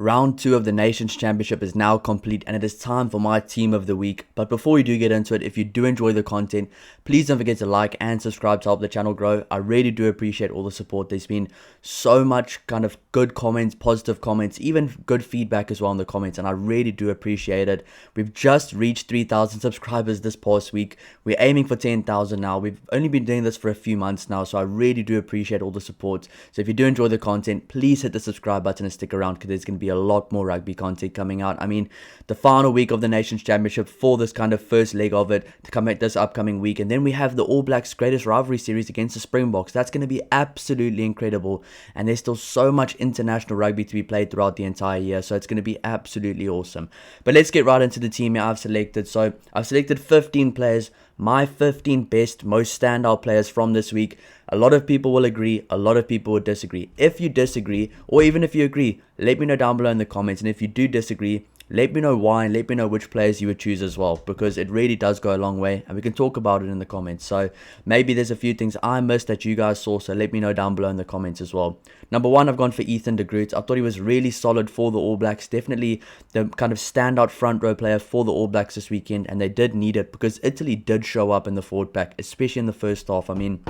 Round 2 of the Nations Championship is now complete and it is time for my team of the week. But before we do get into it, if you do enjoy the content, please don't forget to like and subscribe to help the channel grow. I really do appreciate all the support. There's been so much kind of good comments, positive comments, even good feedback as well in the comments, and I really do appreciate it. We've just reached 3,000 subscribers this past week. We're aiming for 10,000 now. We've only been doing this for a few months now, so I really do appreciate all the support. So if you do enjoy the content, please hit the subscribe button and stick around because there's going to be a lot more rugby content coming out. I mean, the final week of the Nations Championship for this kind of first leg of it to come at this upcoming week, and then we have the All Blacks greatest rivalry series against the Springboks. That's going to be absolutely incredible, and there's still so much international rugby to be played throughout the entire year, so it's going to be absolutely awesome. But let's get right into the team here I've selected. So I've selected 15 players, my 15 best, most standout players from this week. A lot of people will agree, a lot of people will disagree. If you disagree, or even if you agree, let me know down below in the comments. And if you do disagree, let me know why and let me know which players you would choose as well, because it really does go a long way and we can talk about it in the comments. So maybe there's a few things I missed that you guys saw, so let me know down below in the comments as well. Number 1, I've gone for Ethan de Groot. I thought he was really solid for the All Blacks, definitely the kind of standout front row player for the All Blacks this weekend, and they did need it because Italy did show up in the forward pack, especially in the first half. I mean,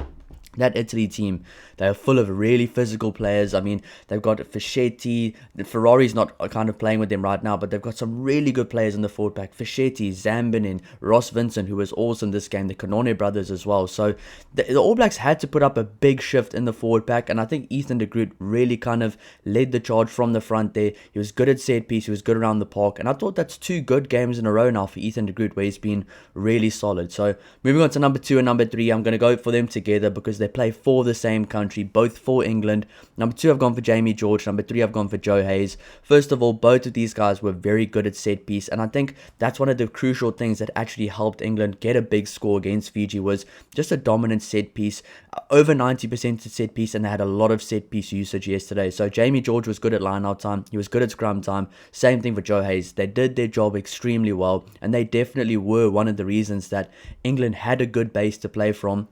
that Italy team, they are full of really physical players. I mean, they've got Fischetti. Ferrari's not kind of playing with them right now, but they've got some really good players in the forward pack. Fischetti, Zambinin, Ross Vincent, who was awesome this game, the Canone brothers as well. So the All Blacks had to put up a big shift in the forward pack, and I think Ethan de Groot really kind of led the charge from the front there. He was good at set piece, he was good around the park, and I thought that's 2 good games in a row now for Ethan de Groot where he's been really solid. So moving on to number 2 and number 3, I'm going to go for them together because they play for the same country, both for England. Number 2, I've gone for Jamie George. Number 3, I've gone for Joe Hayes. First of all, both of these guys were very good at set piece, and I think that's one of the crucial things that actually helped England get a big score against Fiji was just a dominant set piece, over 90% at set piece, and they had a lot of set piece usage yesterday. So Jamie George was good at line out time, he was good at scrum time. Same thing for Joe Hayes. They did their job extremely well, and they definitely were one of the reasons that England had a good base to play from,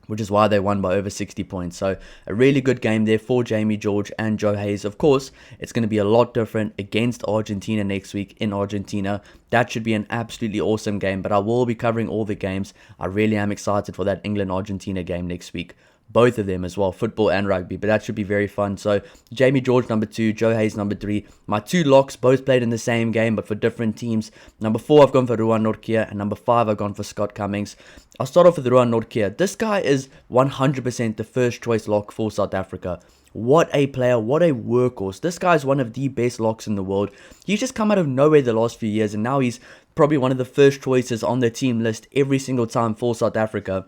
which is why they won by over 60 points. So a really good game there for Jamie George and Joe Hayes. Of course, it's going to be a lot different against Argentina next week in Argentina. That should be an absolutely awesome game, but I will be covering all the games. I really am excited for that England-Argentina game next week. Both of them as well, football and rugby, but that should be very fun. So Jamie George number 2, Joe Hayes number 3. My 2 locks both played in the same game but for different teams. Number 4, I've gone for Ruan Nortje, and number 5, I've gone for Scott Cummings. I'll start off with Ruan Nortje. This guy is 100% the first choice lock for South Africa. What a player, what a workhorse. This guy is one of the best locks in the world. He's just come out of nowhere the last few years, and now he's probably one of the first choices on the team list every single time for South Africa.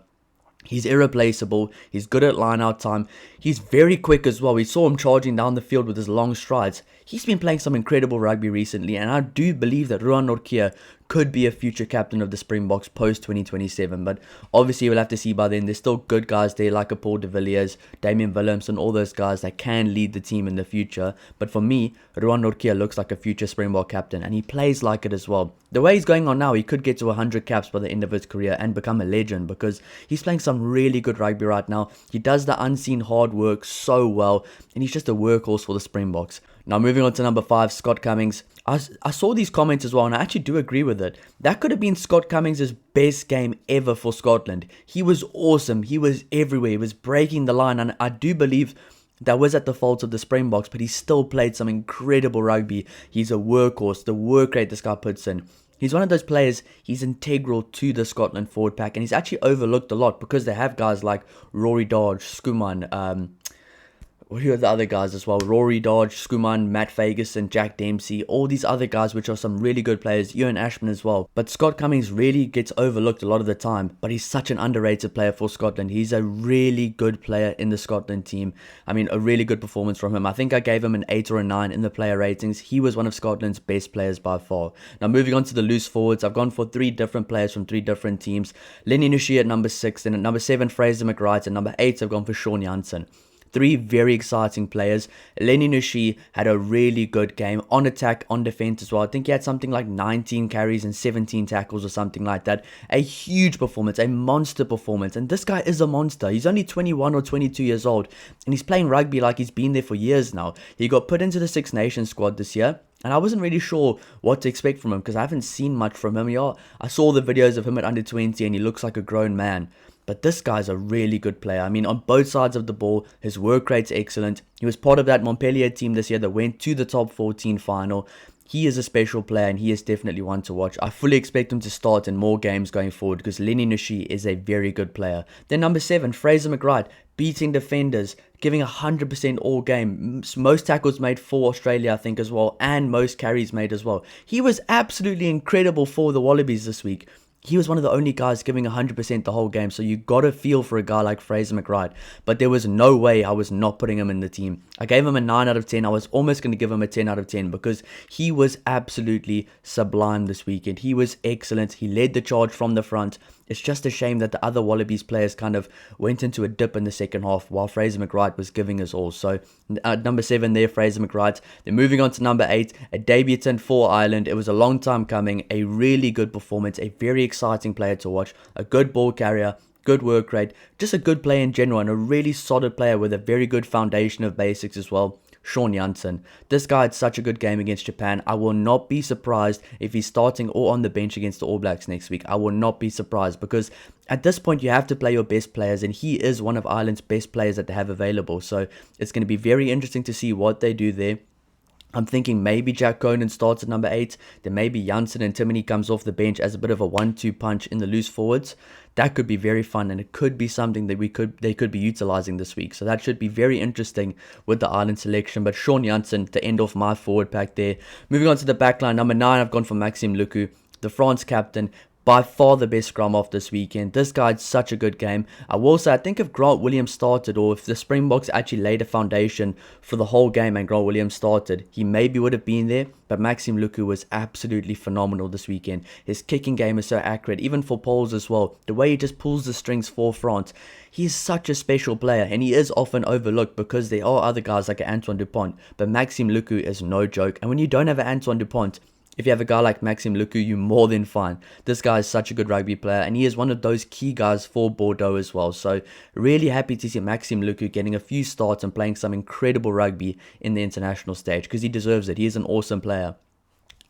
He's irreplaceable. He's good at line out time. He's very quick as well. We saw him charging down the field with his long strides. He's been playing some incredible rugby recently, and I do believe that Ruan Nortje could be a future captain of the Springboks post 2027, but obviously we'll have to see by then. There's still good guys there like a Paul de Villiers, Damian Willems, and all those guys that can lead the team in the future. But for me, Ruan Nortje looks like a future Springbok captain, and he plays like it as well. The way he's going on now, he could get to 100 caps by the end of his career and become a legend because he's playing some really good rugby right now. He does the unseen hard work so well, and he's just a workhorse for the Springboks. Now moving on to number 5, Scott Cummings. I saw these comments as well, and I actually do agree with it. That could have been Scott Cummings' best game ever for Scotland. He was awesome. He was everywhere. He was breaking the line, and I do believe that was at the fault of the Springboks, but he still played some incredible rugby. He's a workhorse. The work rate this guy puts in. He's one of those players, he's integral to the Scotland forward pack, and he's actually overlooked a lot because they have guys like Rory Dodge, Skuman, who are the other guys as well? Rory Dodge, Skuman, Matt Ferguson, Jack Dempsey, all these other guys which are some really good players, Ewan Ashman as well. But Scott Cummings really gets overlooked a lot of the time, but he's such an underrated player for Scotland. He's a really good player in the Scotland team. I mean, a really good performance from him. I think I gave him an 8 or a 9 in the player ratings. He was one of Scotland's best players by far. Now moving on to the loose forwards, I've gone for 3 different players from 3 different teams. Lenny Nushi at number 6, then at number 7, Fraser McWright, and number 8, I've gone for Sean Jansen. Three very exciting players. Lenny Nushi had a really good game on attack, on defense as well. I think he had something like 19 carries and 17 tackles or something like that. A huge performance, a monster performance. And this guy is a monster. He's only 21 or 22 years old, and he's playing rugby like he's been there for years now. He got put into the Six Nations squad this year, and I wasn't really sure what to expect from him because I haven't seen much from him. Yeah, I saw the videos of him at under 20 and he looks like a grown man. But this guy's a really good player. I mean, on both sides of the ball, his work rate's excellent. He was part of that Montpellier team this year that went to the top 14 final. He is a special player and he is definitely one to watch. I fully expect him to start in more games going forward because Lenny Nushi is a very good player. Then number 7, Fraser McWright, beating defenders, giving 100% all game. Most tackles made for Australia, I think, as well, and most carries made as well. He was absolutely incredible for the Wallabies this week. He was one of the only guys giving 100% the whole game, so you got to feel for a guy like Fraser McWright. But there was no way I was not putting him in the team. I gave him a 9 out of 10. I was almost going to give him a 10 out of 10 because he was absolutely sublime this weekend. He was excellent. He led the charge from the front. It's just a shame that the other Wallabies players kind of went into a dip in the second half while Fraser McWright was giving us all. So number 7 there, Fraser McWright. Then moving on to number 8, a debutant for Ireland. It was a long time coming, a really good performance, a very exciting player to watch, a good ball carrier, good work rate, just a good player in general, and a really solid player with a very good foundation of basics as well. Sean Janssen. This guy had such a good game against Japan. I will not be surprised if he's starting or on the bench against the All Blacks next week. I will not be surprised because at this point you have to play your best players, and he is one of Ireland's best players that they have available. So it's going to be very interesting to see what they do there. I'm thinking maybe Jack Conan starts at number 8. Then maybe Janssen and Timony comes off the bench as a bit of a 1-2 punch in the loose forwards. That could be very fun, and it could be something that they could be utilizing this week. So that should be very interesting with the Ireland selection. But Sean Janssen to end off my forward pack there. Moving on to the back line, number 9, I've gone for Maxime Luku, the France captain. By far the best scrum off this weekend. This guy had such a good game. I will say, I think if Grant Williams started, or if the Springboks actually laid a foundation for the whole game and Grant Williams started, he maybe would have been there. But Maxime Luku was absolutely phenomenal this weekend. His kicking game is so accurate, even for poles as well. The way he just pulls the strings for France. He's such a special player, and he is often overlooked because there are other guys like Antoine Dupont. But Maxime Luku is no joke. And when you don't have an Antoine Dupont, if you have a guy like Maxime Luku, you're more than fine. This guy is such a good rugby player, and he is one of those key guys for Bordeaux as well. So really happy to see Maxime Luku getting a few starts and playing some incredible rugby in the international stage because he deserves it. He is an awesome player.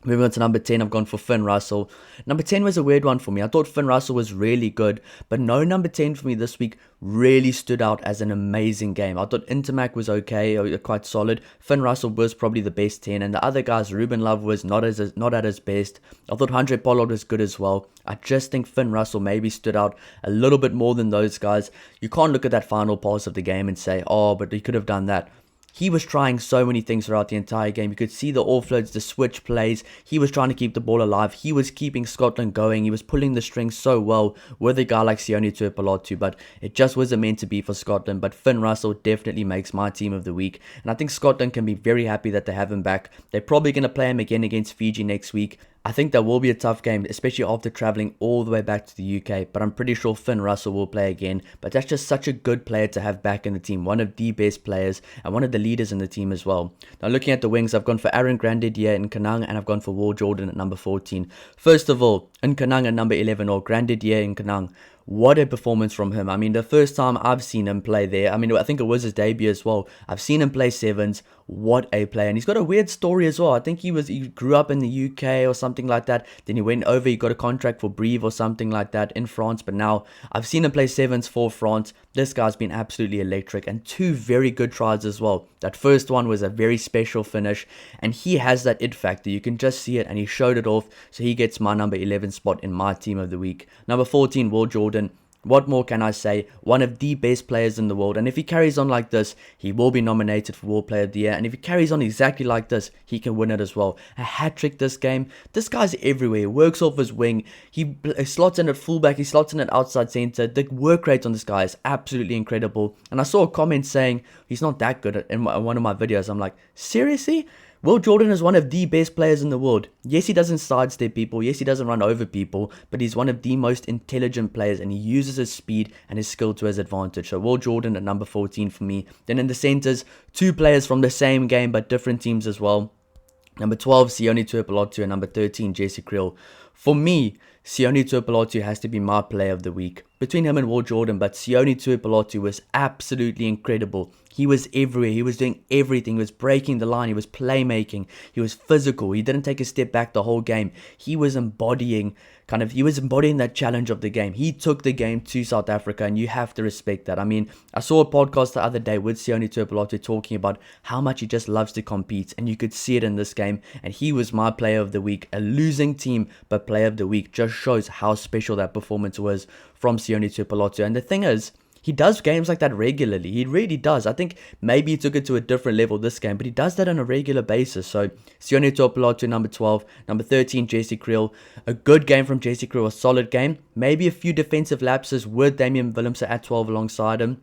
Moving on to number 10, I've gone for Finn Russell. Number 10 was a weird one for me. I thought Finn Russell was really good, but no number 10 for me this week really stood out as an amazing game. I thought Intermac was okay, or quite solid. Finn Russell was probably the best 10, and the other guys, Ruben Love was not at his best. I thought Andre Pollard was good as well. I just think Finn Russell maybe stood out a little bit more than those guys. You can't look at that final pass of the game and say, oh, but he could have done that. He was trying so many things throughout the entire game. You could see the offloads, the switch plays. He was trying to keep the ball alive. He was keeping Scotland going. He was pulling the strings so well with a guy like Sione Tuipulotu, but it just wasn't meant to be for Scotland. But Finn Russell definitely makes my team of the week. And I think Scotland can be very happy that they have him back. They're probably going to play him again against Fiji next week. I think that will be a tough game, especially after travelling all the way back to the UK, but I'm pretty sure Finn Russell will play again. But that's just such a good player to have back in the team, one of the best players and one of the leaders in the team as well. Now looking at the wings, I've gone for Aaron Grandidier in Kanang, and I've gone for Will Jordan at number 14. First of all, in Kanang at number 11, or Grandidier in Kanang. What a performance from him. I mean, the first time I've seen him play there, I mean, I think it was his debut as well. I've seen him play sevens. What a player. And he's got a weird story as well. I think he grew up in the UK or something like that. Then he went over, he got a contract for Brive or something like that in France. But now I've seen him play sevens for France. This guy's been absolutely electric, and 2 very good tries as well. That first one was a very special finish, and he has that it factor. You can just see it, and he showed it off. So he gets my number 11 spot in my team of the week. Number 14, Will Jordan. What more can I say? One of the best players in the world. And if he carries on like this, he will be nominated for World Player of the Year. And if he carries on exactly like this, he can win it as well. A hat-trick this game. This guy's everywhere. He works off his wing. He slots in at fullback. He slots in at outside centre. The work rate on this guy is absolutely incredible. And I saw a comment saying he's not that good in one of my videos. I'm like, seriously? Will Jordan is one of the best players in the world. Yes, he doesn't sidestep people. Yes, he doesn't run over people. But he's one of the most intelligent players, and he uses his speed and his skill to his advantage. So Will Jordan at number 14 for me. Then in the centers, two players from the same game but different teams as well. Number 12, Sione Tuipulotu, and number 13, Jesse Kriel. For me, Sione Tuipulotu has to be my player of the week. Between him and Will Jordan, but Sione Tuipulotu was absolutely incredible. He was everywhere. He was doing everything. He was breaking the line. He was playmaking. He was physical. He didn't take a step back the whole game. He was embodying that challenge of the game. He took the game to South Africa, and you have to respect that. I mean, I saw a podcast the other day with Sione Tuipulotu talking about how much he just loves to compete, and you could see it in this game, and he was my player of the week. A losing team, but player of the week. Just shows how special that performance was from Sione Tuipulotu. And the thing is, he does games like that regularly. He really does. I think maybe he took it to a different level this game, but he does that on a regular basis. So Sione Tuipulotu, number 12. Number 13, Jesse Kriel. A good game from Jesse Kriel. A solid game. Maybe a few defensive lapses with Damian Willemse at 12 alongside him.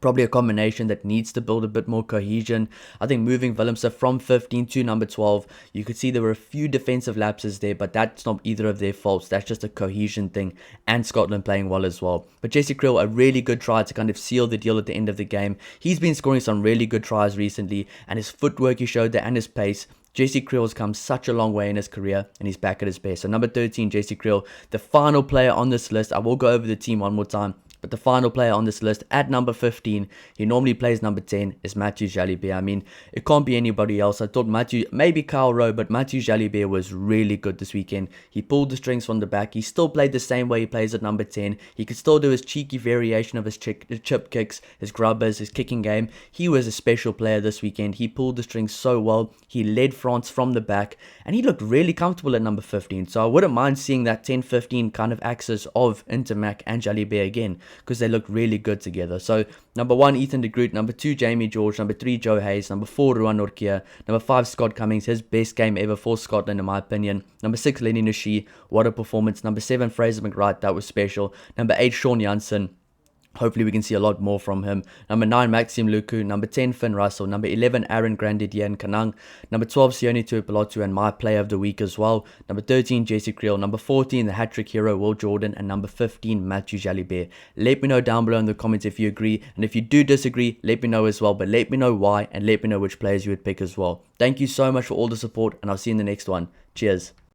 Probably a combination that needs to build a bit more cohesion. I think moving Willemse from 15 to number 12, you could see there were a few defensive lapses there, but that's not either of their faults. That's just a cohesion thing, and Scotland playing well as well. But Jesse Kriel, a really good try to kind of seal the deal at the end of the game. He's been scoring some really good tries recently, and his footwork he showed there and his pace. Jesse Kriel has come such a long way in his career, and he's back at his best. So number 13, Jesse Kriel, the final player on this list. I will go over the team one more time. But the final player on this list at number 15, he normally plays number 10, is Mathieu Jalibert. I mean, it can't be anybody else. I thought maybe Kyle Rowe, but Mathieu Jalibert was really good this weekend. He pulled the strings from the back. He still played the same way he plays at number 10. He could still do his cheeky variation of his chip kicks, his grubbers, his kicking game. He was a special player this weekend. He pulled the strings so well. He led France from the back, and he looked really comfortable at number 15. So I wouldn't mind seeing that 10-15 kind of axis of Intermac and Jalibert again, because they look really good together. So number 1, Ethan de Groot. Number 2, Jamie George. Number 3, Joe Hayes. Number 4, Ruan Norkia. Number 5, Scott Cummings. His best game ever for Scotland in my opinion. Number 6, Lenny Nashi. What a performance. Number 7, Fraser McWright. That was special. Number 8, Sean Janssen. Hopefully we can see a lot more from him. Number 9, Maxime Luku. Number 10, Finn Russell. Number 11, Aaron Grandidier and Kanang. Number 12, Sione Tuipulotu, and my player of the week as well. Number 13, Jesse Kriel. Number 14, the hat-trick hero, Will Jordan. And number 15, Mathieu Jalibert. Let me know down below in the comments if you agree. And if you do disagree, let me know as well. But let me know why, and let me know which players you would pick as well. Thank you so much for all the support, and I'll see you in the next one. Cheers.